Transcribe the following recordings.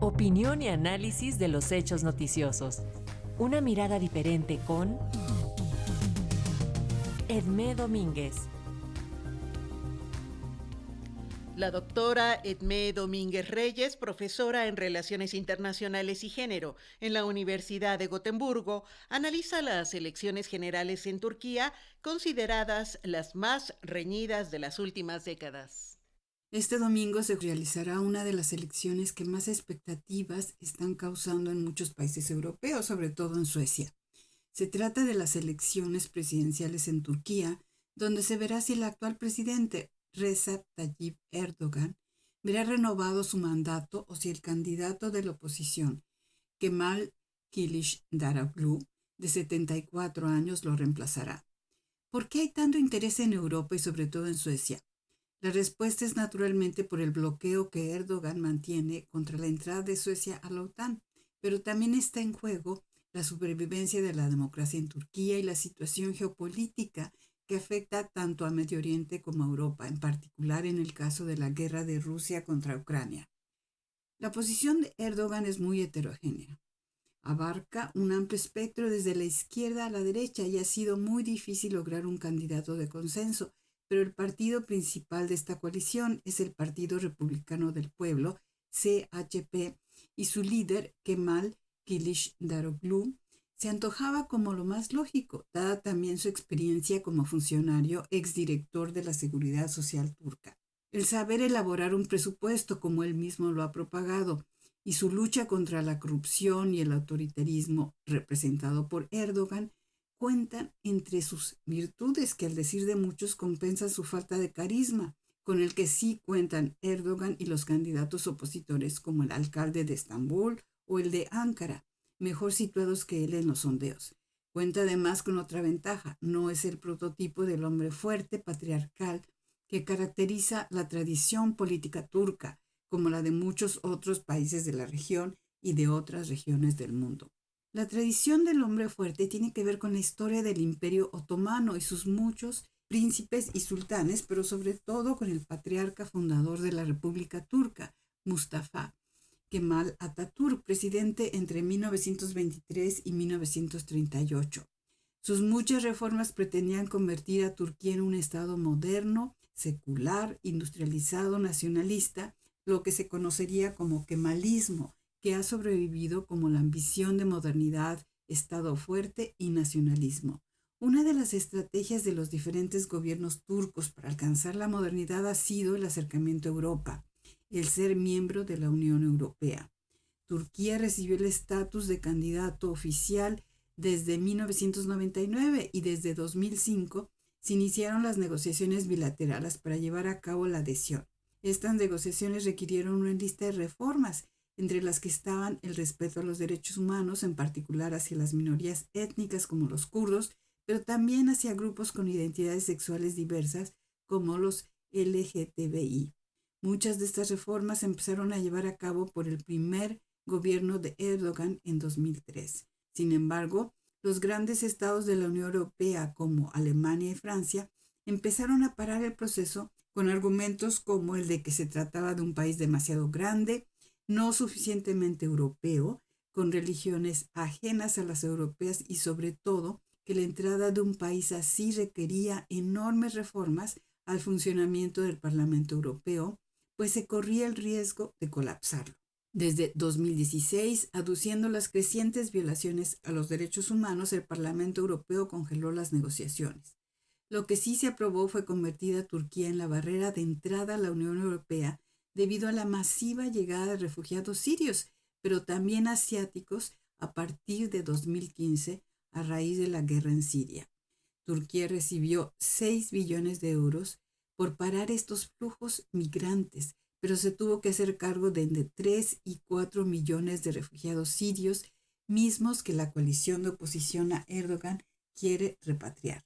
Opinión y análisis de los hechos noticiosos. Una mirada diferente con Edmé Domínguez. La doctora Edmé Domínguez Reyes, profesora en Relaciones Internacionales y Género en la Universidad de Gotemburgo, analiza las elecciones generales en Turquía, consideradas las más reñidas de las últimas décadas. Este domingo se realizará una de las elecciones que más expectativas están causando en muchos países europeos, sobre todo en Suecia. Se trata de las elecciones presidenciales en Turquía, donde se verá si el actual presidente, Recep Tayyip Erdogan, verá renovado su mandato o si el candidato de la oposición, Kemal Kılıçdaroğlu, de 74 años, lo reemplazará. ¿Por qué hay tanto interés en Europa y sobre todo en Suecia? La respuesta es naturalmente por el bloqueo que Erdogan mantiene contra la entrada de Suecia a la OTAN, pero también está en juego la supervivencia de la democracia en Turquía y la situación geopolítica que afecta tanto a Medio Oriente como a Europa, en particular en el caso de la guerra de Rusia contra Ucrania. La posición de Erdogan es muy heterogénea. Abarca un amplio espectro desde la izquierda a la derecha y ha sido muy difícil lograr un candidato de consenso, pero el partido principal de esta coalición es el Partido Republicano del Pueblo, CHP, y su líder, Kemal Kılıçdaroğlu, se antojaba como lo más lógico, dada también su experiencia como funcionario exdirector de la Seguridad Social turca. El saber elaborar un presupuesto, como él mismo lo ha propagado, y su lucha contra la corrupción y el autoritarismo representado por Erdogan, cuentan entre sus virtudes que, al decir de muchos, compensan su falta de carisma, con el que sí cuentan Erdogan y los candidatos opositores como el alcalde de Estambul o el de Ankara, mejor situados que él en los sondeos. Cuenta además con otra ventaja: no es el prototipo del hombre fuerte, patriarcal, que caracteriza la tradición política turca, como la de muchos otros países de la región y de otras regiones del mundo. La tradición del hombre fuerte tiene que ver con la historia del Imperio Otomano y sus muchos príncipes y sultanes, pero sobre todo con el patriarca fundador de la República Turca, Mustafa Kemal Atatürk, presidente entre 1923 y 1938. Sus muchas reformas pretendían convertir a Turquía en un estado moderno, secular, industrializado, nacionalista, lo que se conocería como kemalismo, que ha sobrevivido como la ambición de modernidad, Estado fuerte y nacionalismo. Una de las estrategias de los diferentes gobiernos turcos para alcanzar la modernidad ha sido el acercamiento a Europa, el ser miembro de la Unión Europea. Turquía recibió el estatus de candidato oficial desde 1999 y desde 2005 se iniciaron las negociaciones bilaterales para llevar a cabo la adhesión. Estas negociaciones requirieron una lista de reformas, entre las que estaban el respeto a los derechos humanos, en particular hacia las minorías étnicas como los kurdos, pero también hacia grupos con identidades sexuales diversas como los LGTBI. Muchas de estas reformas se empezaron a llevar a cabo por el primer gobierno de Erdogan en 2003. Sin embargo, los grandes estados de la Unión Europea como Alemania y Francia empezaron a parar el proceso con argumentos como el de que se trataba de un país demasiado grande, no suficientemente europeo, con religiones ajenas a las europeas y sobre todo que la entrada de un país así requería enormes reformas al funcionamiento del Parlamento Europeo, pues se corría el riesgo de colapsarlo. Desde 2016, aduciendo las crecientes violaciones a los derechos humanos, el Parlamento Europeo congeló las negociaciones. Lo que sí se aprobó fue convertir a Turquía en la barrera de entrada a la Unión Europea debido a la masiva llegada de refugiados sirios, pero también asiáticos a partir de 2015 a raíz de la guerra en Siria. Turquía recibió 6 billones de euros por parar estos flujos migrantes, pero se tuvo que hacer cargo de entre 3 y 4 millones de refugiados sirios, mismos que la coalición de oposición a Erdogan quiere repatriar.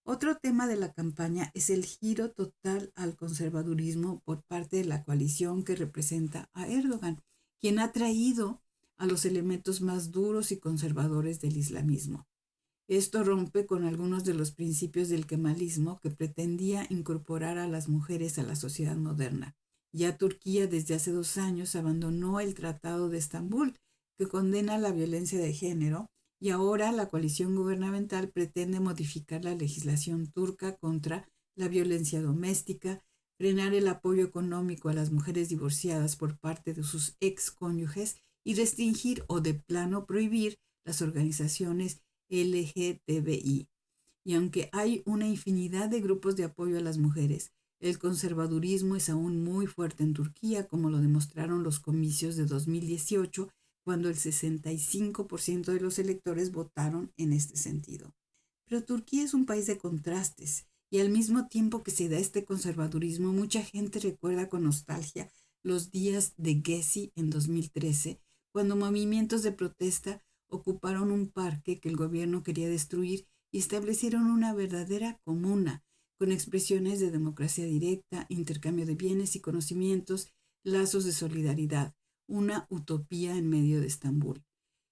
Otro tema de la campaña es el giro total al conservadurismo por parte de la coalición que representa a Erdogan, quien ha traído a los elementos más duros y conservadores del islamismo. Esto rompe con algunos de los principios del kemalismo que pretendía incorporar a las mujeres a la sociedad moderna, Ya Turquía desde hace 2 años abandonó el Tratado de Estambul, que condena la violencia de género, y ahora la coalición gubernamental pretende modificar la legislación turca contra la violencia doméstica, frenar el apoyo económico a las mujeres divorciadas por parte de sus excónyuges y restringir o de plano prohibir las organizaciones LGTBI. Y aunque hay una infinidad de grupos de apoyo a las mujeres, el conservadurismo es aún muy fuerte en Turquía, como lo demostraron los comicios de 2018, cuando el 65% de los electores votaron en este sentido. Pero Turquía es un país de contrastes, y al mismo tiempo que se da este conservadurismo, mucha gente recuerda con nostalgia los días de Gezi en 2013, cuando movimientos de protesta ocuparon un parque que el gobierno quería destruir y establecieron una verdadera comuna, con expresiones de democracia directa, intercambio de bienes y conocimientos, lazos de solidaridad, una utopía en medio de Estambul.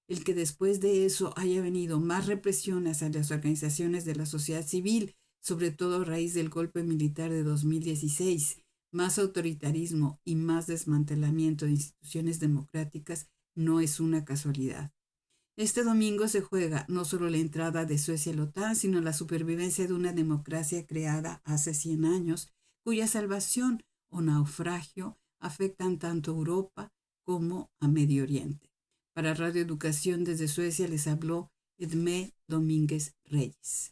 El que después de eso haya venido más represión hacia las organizaciones de la sociedad civil, sobre todo a raíz del golpe militar de 2016, más autoritarismo y más desmantelamiento de instituciones democráticas, no es una casualidad. Este domingo se juega no solo la entrada de Suecia a la OTAN, sino la supervivencia de una democracia creada hace 100 años, cuya salvación o naufragio afectan tanto a Europa como a Medio Oriente. Para Radio Educación desde Suecia les habló Edmé Domínguez Reyes.